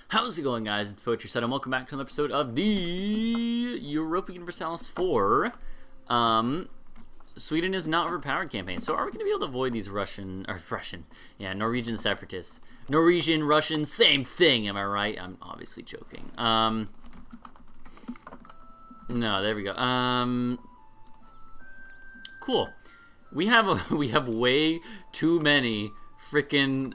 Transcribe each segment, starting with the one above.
How's it going, guys? It's Poetry Set, and welcome back to another episode of the Europa Universalis 4. Sweden is not overpowered campaign. So are we going to be able to avoid these Norwegian separatists? Norwegian, Russian, same thing, am I right? I'm obviously joking. No, there we go. Cool. We have way too many freaking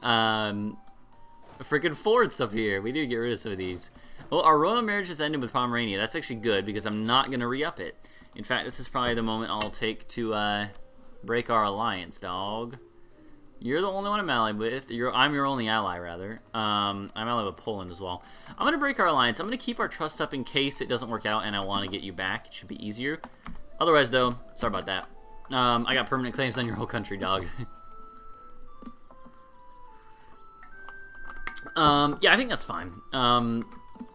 forts up here. We need to get rid of some of these. Well, our royal marriage has ended with Pomerania. That's actually good because I'm not going to re-up it. In fact, this is probably the moment I'll take to break our alliance, dog. You're the only one I'm allied with. I'm your only ally, rather. I'm allied with Poland as well. I'm going to break our alliance. I'm going to keep our trust up in case it doesn't work out and I want to get you back. It should be easier. Otherwise, though, sorry about that. I got permanent claims on your whole country, dog. Yeah, I think that's fine.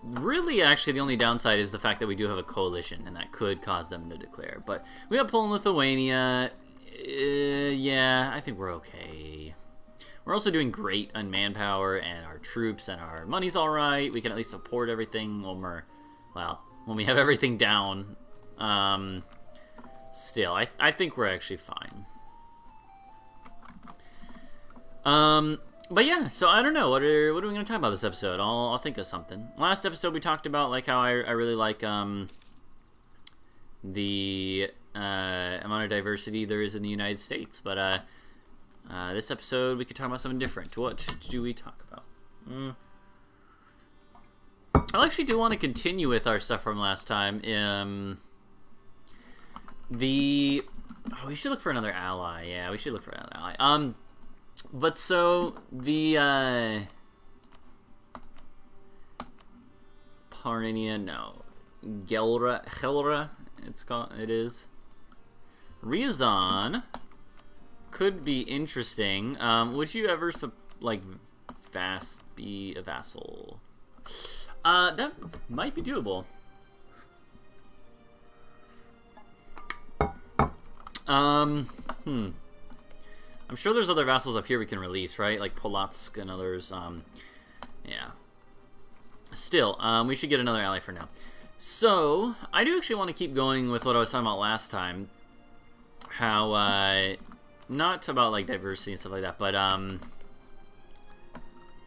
Really, actually, the only downside is the fact that we do have a coalition, and that could cause them to declare. But we have Poland, Lithuania. Yeah, I think we're okay. We're also doing great on manpower and our troops, and our money's all right. We can at least support everything when when we have everything down. Still, I think we're actually fine. But yeah, so I don't know. What are we going to talk about this episode? I'll think of something. Last episode we talked about like how I really like the amount of diversity there is in the United States. But this episode we could talk about something different. What do we talk about? I actually do want to continue with our stuff from last time. We should look for another ally. Yeah, we should look for another ally. But so the Parnania, no, Helra, it is. Riazan could be interesting. Would you ever be a vassal? That might be doable. I'm sure there's other vassals up here we can release, right? Like Polotsk and others. Yeah. Still, we should get another ally for now. So, I do actually want to keep going with what I was talking about last time. How, not about, like, diversity and stuff like that, but,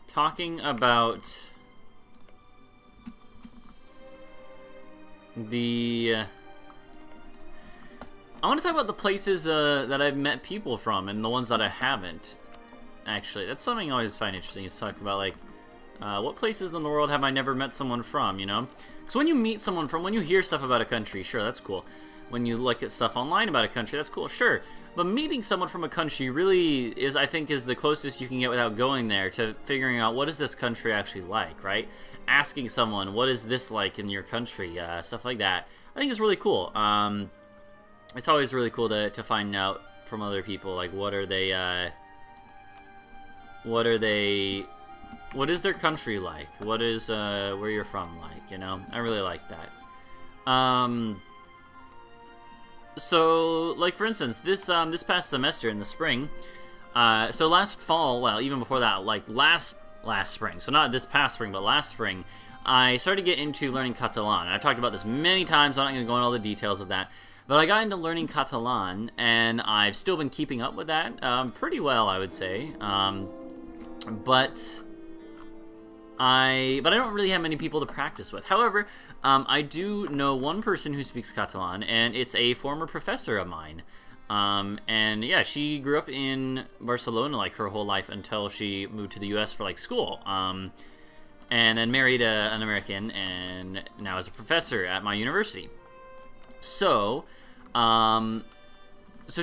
talking about I want to talk about the places that I've met people from and the ones that I haven't. Actually, that's something I always find interesting, is talking about, like, what places in the world have I never met someone from, you know? Because when you meet someone from, when you hear stuff about a country, sure, that's cool. When you look at stuff online about a country, that's cool, sure. But meeting someone from a country really is, I think, is the closest you can get without going there to figuring out what is this country actually like, right? Asking someone, what is this like in your country? Stuff like that. I think is really cool. It's always really cool to find out from other people, like, what is their country like? What is, where you're from like, you know? I really like that. So, like, for instance, this past semester in the spring, so last fall, well, even before that, like, last spring, so not this past spring, but last spring, I started to get into learning Catalan. And I've talked about this many times, so I'm not going to go into all the details of that. But I got into learning Catalan, and I've still been keeping up with that pretty well, I would say. But I don't really have many people to practice with. However, I do know one person who speaks Catalan, and it's a former professor of mine. And yeah, she grew up in Barcelona like her whole life until she moved to the U.S. for like school. And then married an American, and now is a professor at my university. So, so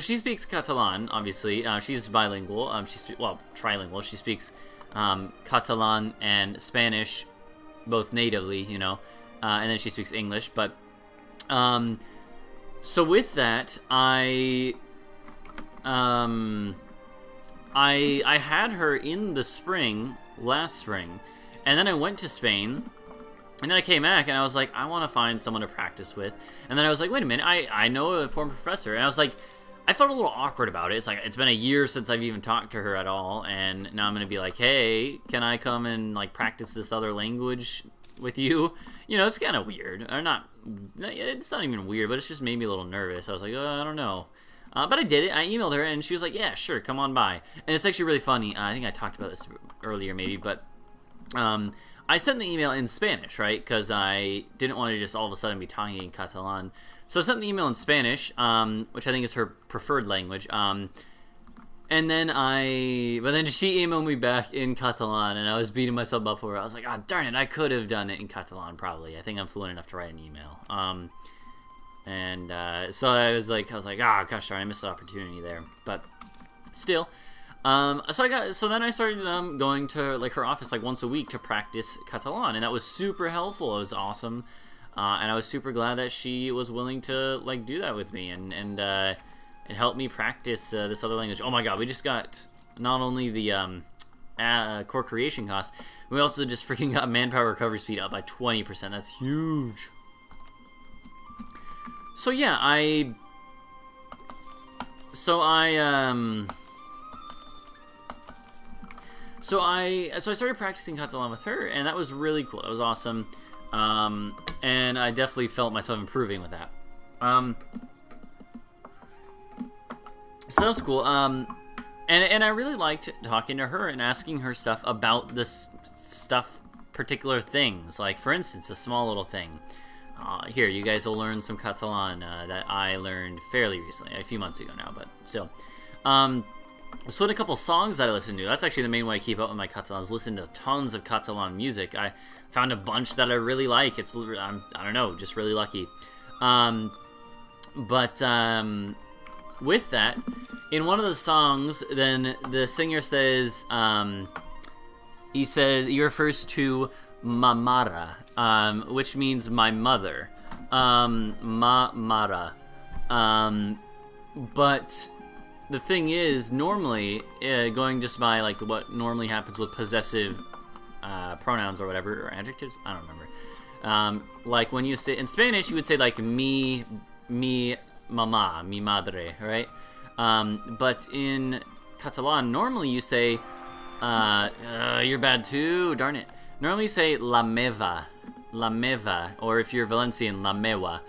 she speaks Catalan, obviously. She's bilingual. Trilingual. She speaks Catalan and Spanish, both natively, you know, and then she speaks English. But so with that, I had her in the spring, last spring, and then I went to Spain. And then I came back, and I was like, I want to find someone to practice with. And then I was like, wait a minute, I know a former professor. And I was like, I felt a little awkward about it. It's like, it's been a year since I've even talked to her at all, and now I'm gonna be like, hey, can I come and like practice this other language with you? You know, it's kind of weird. Or not, it's not even weird, but it's just made me a little nervous. I was like, I don't know. But I did it. I emailed her, and she was like, yeah, sure, come on by. And it's actually really funny. I think I talked about this earlier maybe, but I sent the email in Spanish, right? Because I didn't want to just all of a sudden be talking in Catalan. So I sent the email in Spanish, which I think is her preferred language. And then she emailed me back in Catalan, and I was beating myself up for it. I was like, oh, darn it, I could have done it in Catalan, probably. I think I'm fluent enough to write an email. So I was like, gosh darn, I missed the opportunity there. But still, so then I started going to like her office like once a week to practice Catalan, and that was super helpful. It was awesome, and I was super glad that she was willing to like do that with me, and it helped me practice this other language. Oh my god, we just got not only the core creation cost, we also just freaking got manpower recovery speed up by 20%. That's huge. So yeah, I started practicing Catalan with her, and that was really cool. That was awesome, and I definitely felt myself improving with that. So that was cool. And I really liked talking to her and asking her stuff about this particular things. Like, for instance, a small little thing. Here, you guys will learn some Catalan that I learned fairly recently, a few months ago now, but still. So in a couple songs that I listen to, that's actually the main way I keep up with my Catalan, is listen to tons of Catalan music. I found a bunch that I really like. I don't know, just really lucky. With that, in one of the songs, then the singer says, he refers to Mamara, which means my mother. Mamara. But the thing is, normally, going just by like what normally happens with possessive pronouns or whatever, or adjectives, I don't remember. Like when you say in Spanish, you would say like mi mama, mi madre, right? But in Catalan, normally you say, you're bad too, darn it. Normally you say la meva, or if you're Valencian, la mewa.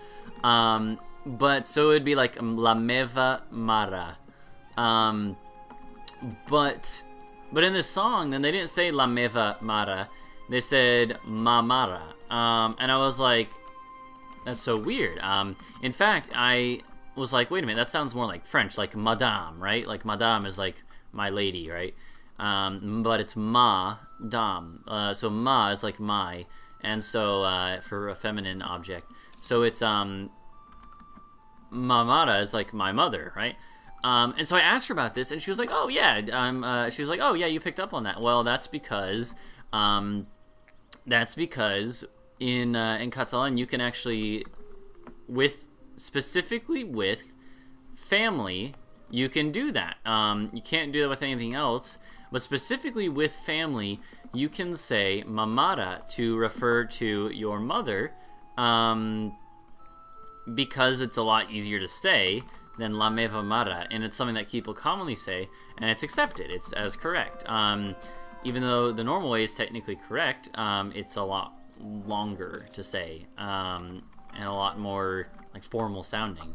But so it would be like la meva mara. But in this song, then they didn't say la meva mara, they said mamara. And I was like, that's so weird. In fact, I was like, wait a minute, that sounds more like French, like madame, right? Like madame is like my lady, right? But it's ma-dame. So ma is like my, and so for a feminine object. So it's mamara is like my mother, right? And so I asked her about this, and she was like, oh yeah, she was like, oh yeah, you picked up on that. Well, that's because in Catalan you can actually, specifically with family, you can do that. You can't do that with anything else, but specifically with family, you can say mamara to refer to your mother, because it's a lot easier to say than la meva mara, and it's something that people commonly say, and it's accepted. It's as correct. Even though the normal way is technically correct, it's a lot longer to say, and a lot more like formal sounding.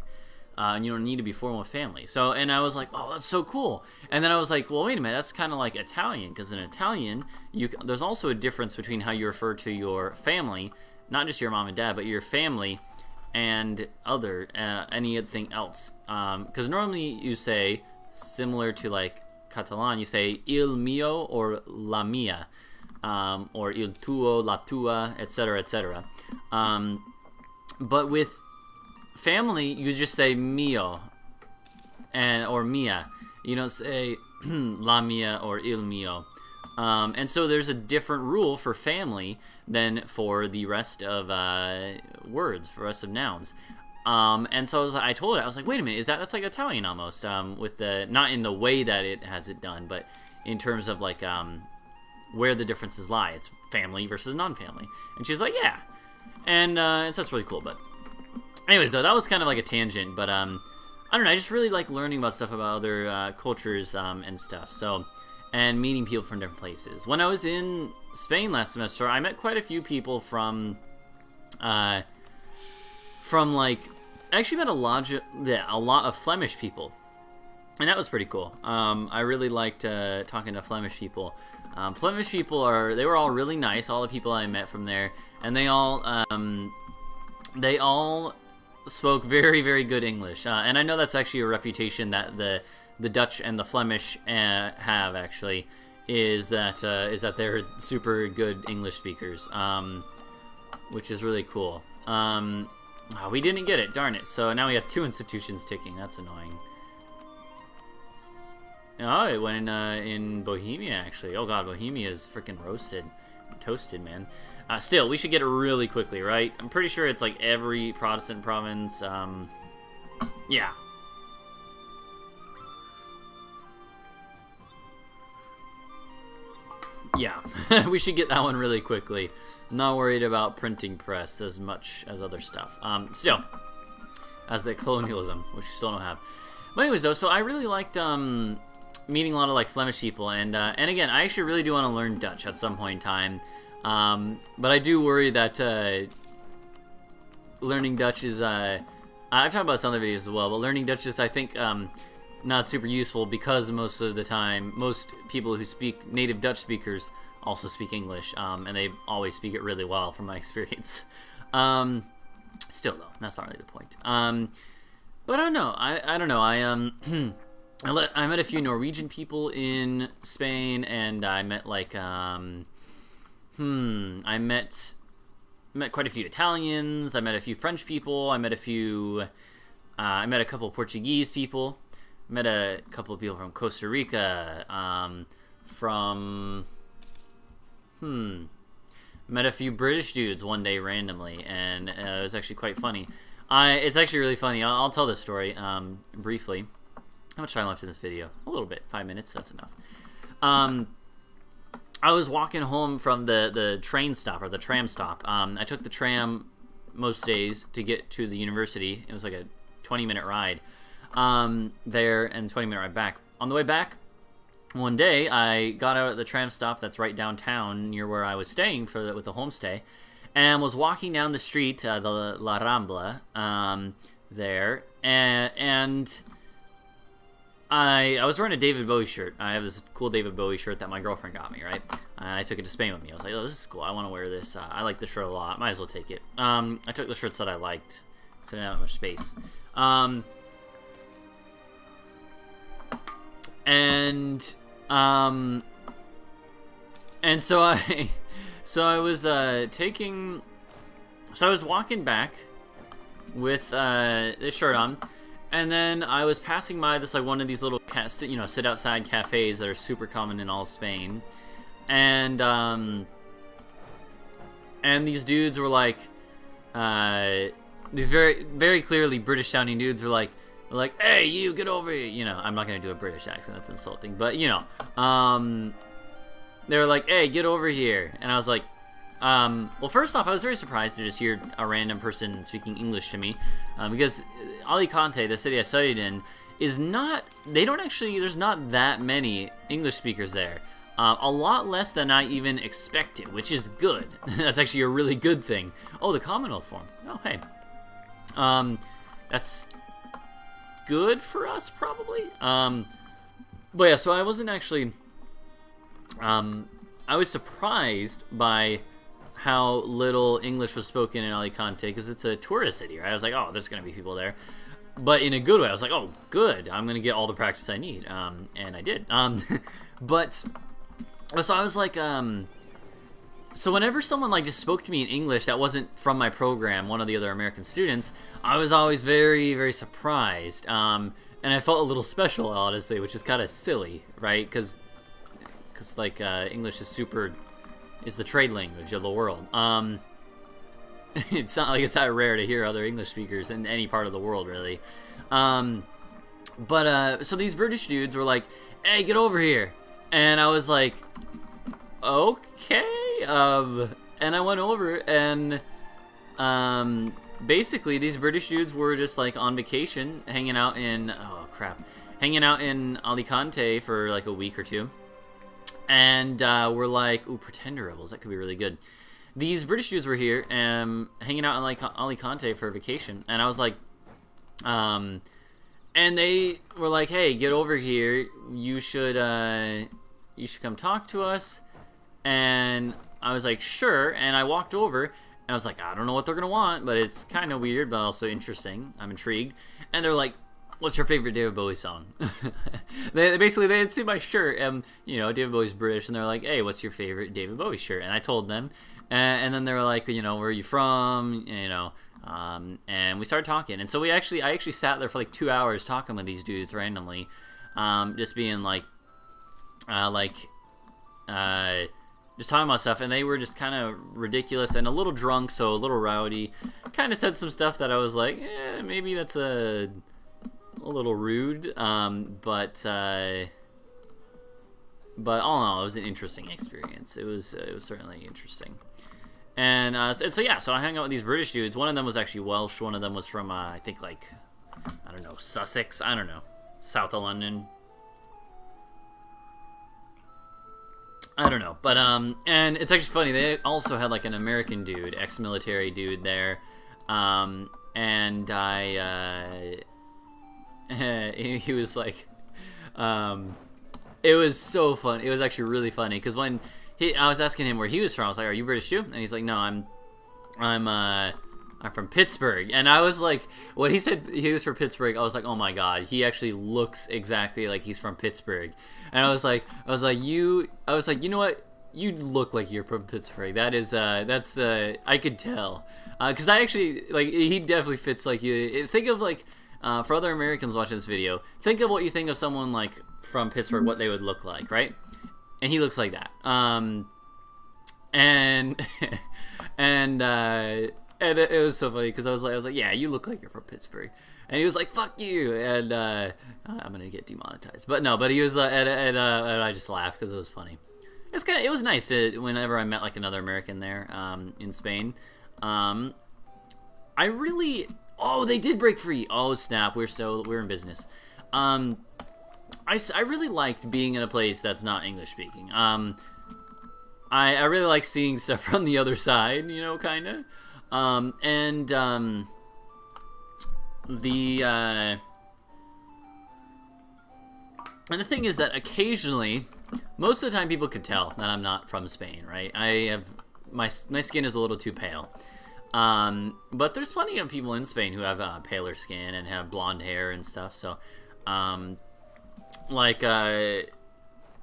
And you don't need to be formal with family. So, and I was like, oh, that's so cool. And then I was like, well, wait a minute, that's kind of like Italian, because in Italian, there's also a difference between how you refer to your family, not just your mom and dad, but your family and anything else. Because normally you say, similar to like Catalan, you say il mio or la mia, or il tuo, la tua, etc., etc. But with family, you just say mio or mia. You don't say la mia or il mio. And so there's a different rule for family than for the rest of words, for the rest of nouns. And so I told her, I was like, wait a minute, that's like Italian almost, with the, not in the way that it has it done, but in terms of like where the differences lie. It's family versus non-family. And she's like, yeah. And so that's really cool. But anyways, though, that was kind of like a tangent, but I I don't know, I just really like learning about stuff about other cultures and stuff. So, and meeting people from different places. When I was in Spain last semester, I met quite a few people from like, I actually met a lot of Flemish people, and that was pretty cool. I really liked talking to Flemish people. Flemish people they were all really nice, all the people I met from there, and they all spoke very, very good English. And I know that's actually a reputation that the Dutch and the Flemish have, actually, is that they're super good English speakers, which is really cool. Oh, we didn't get it, darn it. So now we have 2 institutions ticking. That's annoying. Oh, it went in Bohemia, actually. Oh god, Bohemia is freaking roasted. Toasted, man. Still, we should get it really quickly, right? I'm pretty sure it's like every Protestant province. Yeah. Yeah, we should get that one really quickly. Not worried about printing press as much as other stuff. Still, as the colonialism, which we still don't have. But anyways, though, so I really liked meeting a lot of like Flemish people, and again, I actually really do want to learn Dutch at some point in time. But I do worry that learning Dutch is I've talked about this in other videos as well, but learning Dutch is, I think, not super useful, because most of the time, most people who speak native Dutch speakers also speak English, and they always speak it really well from my experience. Still, though, that's not really the point. But I don't know. I don't know. I met a few Norwegian people in Spain, and I met like I met quite a few Italians. I met a few French people. I met a couple of Portuguese people. Met a couple of people from Costa Rica. Met a few British dudes one day randomly, and it was actually quite funny. It's actually really funny. I'll tell this story briefly. How much time left in this video? A little bit. 5 minutes. That's enough. I was walking home from the train stop, or the tram stop. I took the tram most days to get to the university. It was like a 20-minute ride there, and 20-minute ride back. On the way back, one day, I got out at the tram stop that's right downtown near where I was staying with the homestay, and was walking down the street, the La Rambla, there, and I was wearing a David Bowie shirt. I have this cool David Bowie shirt that my girlfriend got me, right? And I took it to Spain with me. I was like, oh, this is cool. I want to wear this. I like this shirt a lot. Might as well take it. I took the shirts that I liked, because I didn't have much space. And so I was walking back with this shirt on, and then I was passing by this like one of these little sit outside cafes that are super common in all Spain, and these dudes were like these very, very clearly British sounding dudes were like, hey, you, get over here. You know, I'm not gonna do a British accent, that's insulting, but they were like, hey, get over here. And I was like, well, first off, I was very surprised to just hear a random person speaking English to me, because Alicante, the city I studied in, there's not that many English speakers there. A lot less than I even expected, which is good. That's actually a really good thing. Oh, the Commonwealth form. Oh, hey. That's good for us, probably. But yeah, so I wasn't actually... I was surprised by how little English was spoken in Alicante, because it's a tourist city, right? I was like, oh, there's going to be people there. But in a good way. I was like, oh, good. I'm going to get all the practice I need. And I did. But, so I was like, so whenever someone like just spoke to me in English that wasn't from my program, one of the other American students, I was always very, very surprised. And I felt a little special, honestly, which is kind of silly, right? Because like English is the trade language of the world. It's not like it's that rare to hear other English speakers in any part of the world, really. But so these British dudes were like, hey, get over here. And I was like, okay. And I went over, and basically, these British dudes were just like on vacation, hanging out in hanging out in Alicante for like a week or two, and we're like, ooh, Pretender Rebels, that could be really good. These British dudes were here, hanging out in like Alicante for a vacation, and I was like, and they were like, hey, get over here, you should come talk to us. And I was like, sure. And I walked over, and I was like, I don't know what they're gonna want, but it's kind of weird, but also interesting. I'm intrigued. And they're like, what's your favorite David Bowie song? they had seen my shirt, and you know, David Bowie's British, and they're like, hey, what's your favorite David Bowie shirt? And I told them, and then they were like, you know, where are you from? You know, and we started talking. And so I actually sat there for like 2 hours talking with these dudes randomly, just being like, just talking about stuff, and they were just kind of ridiculous and a little drunk, so a little rowdy. Kind of said some stuff that I was like, maybe that's a little rude, but all in all, it was an interesting experience. It was certainly interesting. And so I hung out with these British dudes. One of them was actually Welsh. One of them was from I think like, I don't know, Sussex. I don't know, south of London. I don't know, but and it's actually funny. They also had like an American dude, ex-military dude there, and he was like, it was so fun. It was actually really funny because when I was asking him where he was from, I was like, "Are you British too?" And he's like, "No, I'm from Pittsburgh." And I was like, when he said he was from Pittsburgh, I was like, oh my god, he actually looks exactly like he's from Pittsburgh. And I was like, you know what? You look like you're from Pittsburgh. That's I could tell. Because I actually, like, he definitely fits like you. Think of like, for other Americans watching this video, think of what you think of someone like from Pittsburgh, what they would look like, right? And he looks like that. And and it was so funny because I was like, yeah, you look like you're from Pittsburgh. And he was like, fuck you. And I'm gonna get demonetized. But no, but he was and I just laughed because it was funny. It was nice whenever I met like another American there in Spain. They did break free. Oh snap, we're in business. I really liked being in a place that's not English speaking. I really like seeing stuff from the other side, you know, kind of. And the thing is that occasionally, most of the time, people could tell that I'm not from Spain, right? I have my skin is a little too pale. But there's plenty of people in Spain who have paler skin and have blonde hair and stuff. So, so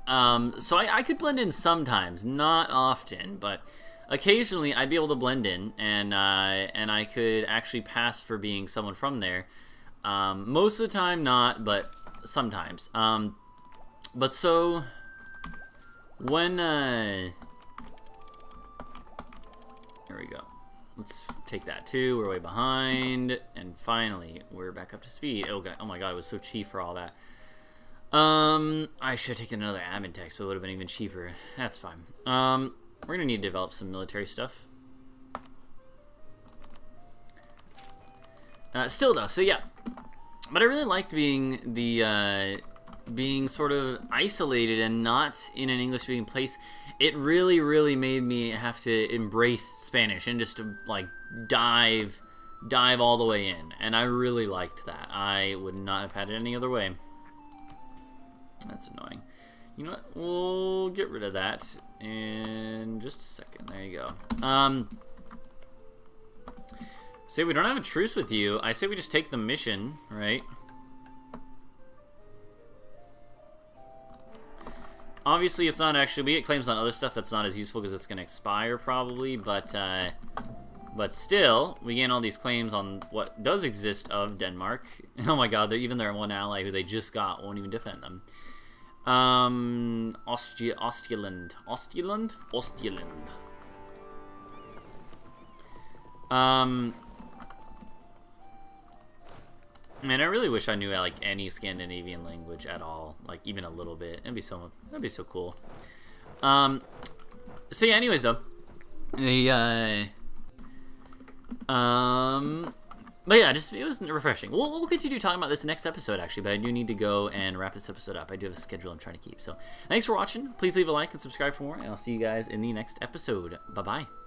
I could blend in sometimes, not often, but occasionally I'd be able to blend in, and I could actually pass for being someone from there. Most of the time, not, but sometimes. But so when here we go. Let's take that too. We're way behind, and finally we're back up to speed. Oh god! Oh my god! It was so cheap for all that. I should have taken another admin tech, so it would have been even cheaper. That's fine. We're gonna need to develop some military stuff. Still though, so yeah. But I really liked being being sort of isolated and not in an English-speaking place. It really, really made me have to embrace Spanish and just to, like, dive all the way in. And I really liked that. I would not have had it any other way. That's annoying. You know what? We'll get rid of that in just a second. There you go. Say we don't have a truce with you. I say we just take the mission, right? Obviously, it's not actually... We get claims on other stuff that's not as useful because it's going to expire, probably. But still, we gain all these claims on what does exist of Denmark. Oh my god, even their one ally who they just got won't even defend them. Ostjeland. Man, I really wish I knew like any Scandinavian language at all, like even a little bit. That'd be so cool. So yeah, anyways though, But yeah, just it was refreshing. We'll continue talking about this next episode, actually, but I do need to go and wrap this episode up. I do have a schedule I'm trying to keep. So thanks for watching. Please leave a like and subscribe for more, and I'll see you guys in the next episode. Bye-bye.